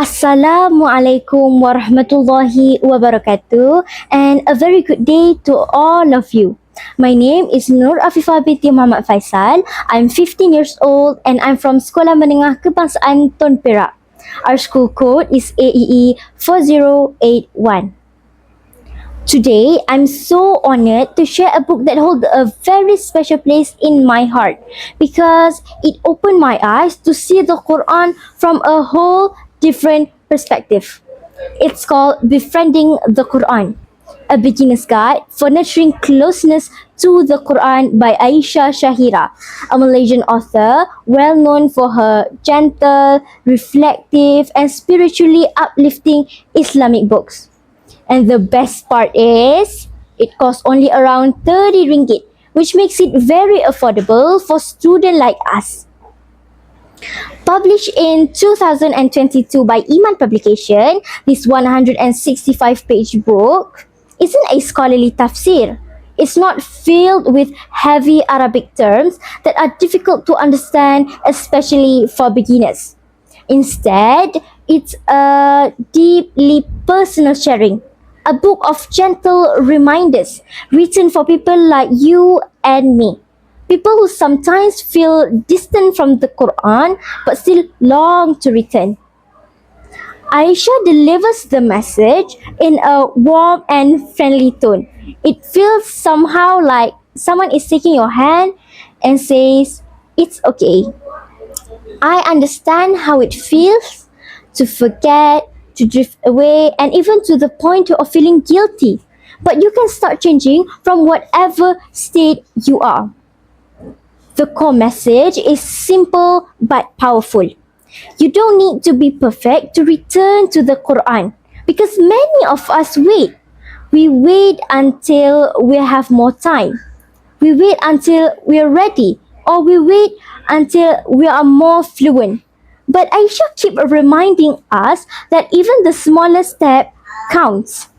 Assalamualaikum warahmatullahi wabarakatuh, and a very good day to all of you. My name is Afifa Binti Muhammad Faisal. I'm 15 years old and I'm from Sekolah Menengah Kebangsaan Tun Perak. Our school code is AEE 4081. Today, I'm so honored to share a book that holds a very special place in my heart because it opened my eyes to see the Quran from a whole different perspective. It's called Befriending the Quran, a beginner's guide for nurturing closeness to the Quran by Aisha Shahira, a Malaysian author well known for her gentle, reflective, and spiritually uplifting Islamic books. And the best part is, it costs only around 30 ringgit, which makes it very affordable for students like us. Published in 2022 by Iman Publication, this 165-page book isn't a scholarly tafsir. It's not filled with heavy Arabic terms that are difficult to understand, especially for beginners. Instead, it's a deeply personal sharing, a book of gentle reminders written for people like you and me. People who sometimes feel distant from the Quran but still long to return. Aisha delivers the message in a warm and friendly tone. It feels somehow like someone is taking your hand and says, "It's okay. I understand how it feels to forget, to drift away, and even to the point of feeling guilty. But you can start changing from whatever state you are." The core message is simple but powerful. You don't need to be perfect to return to the Quran because many of us wait. We wait until we have more time. We wait until we are ready, or we wait until we are more fluent. But Aisha keeps reminding us that even the smallest step counts.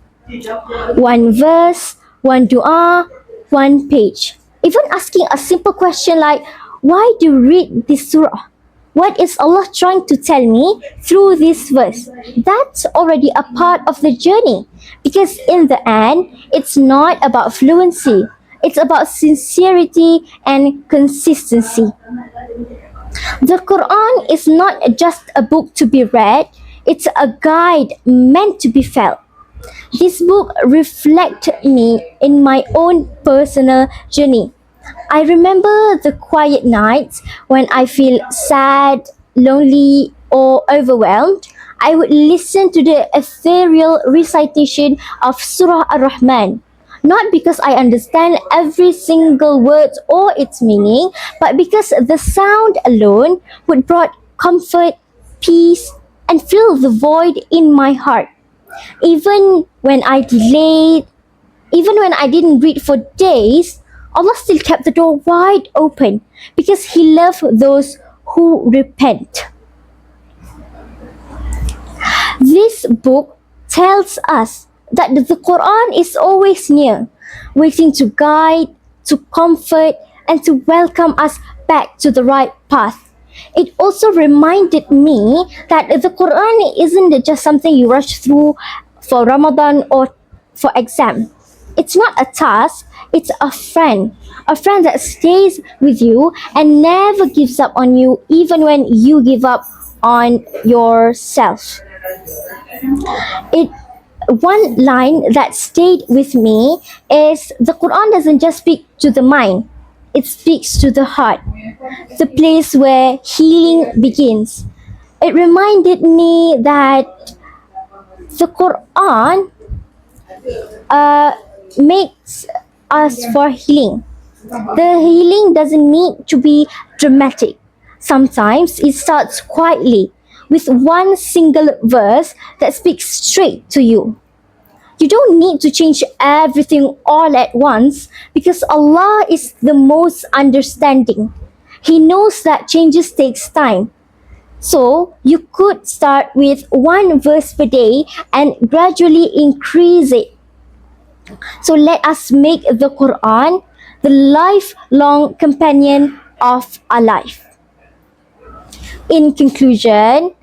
One verse, one dua, one page. Even asking a simple question like, why do you read this surah? What is Allah trying to tell me through this verse? That's already a part of the journey. Because in the end, it's not about fluency. It's about sincerity and consistency. The Quran is not just a book to be read, it's a guide meant to be felt. This book reflects me in my own personal journey. I remember the quiet nights when I feel sad, lonely, or overwhelmed. I would listen to the ethereal recitation of Surah Ar-Rahman. Not because I understand every single word or its meaning, but because the sound alone would brought comfort, peace, and fill the void in my heart. Even when I delayed, even when I didn't read for days, Allah still kept the door wide open because He loves those who repent. This book tells us that the Quran is always near, waiting to guide, to comfort, and to welcome us back to the right path. It also reminded me that the Quran isn't just something you rush through for Ramadan or for exam. It's not a task, it's a friend that stays with you and never gives up on you even when you give up on yourself. One line that stayed with me is the Quran doesn't just speak to the mind, it speaks to the heart, the place where healing begins. It reminded me that the Quran makes us for healing. The healing doesn't need to be dramatic. Sometimes it starts quietly with one single verse that speaks straight to you. You don't need to change everything all at once because Allah is the most understanding. He knows that changes takes time. So you could start with one verse per day and gradually increase it. So let us make the Quran the lifelong companion of our life. In conclusion,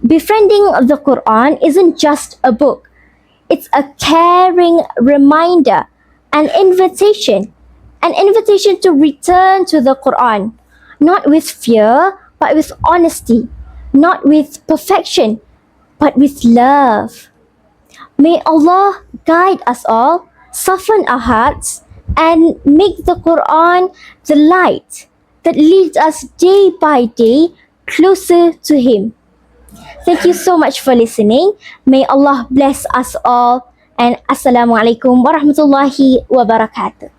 Befriending the Quran isn't just a book, it's a caring reminder, an invitation to return to the Quran, not with fear, but with honesty, not with perfection, but with love. May Allah guide us all, soften our hearts, and make the Quran the light that leads us day by day closer to Him. Thank you so much for listening. May Allah bless us all. And Assalamualaikum warahmatullahi wabarakatuh.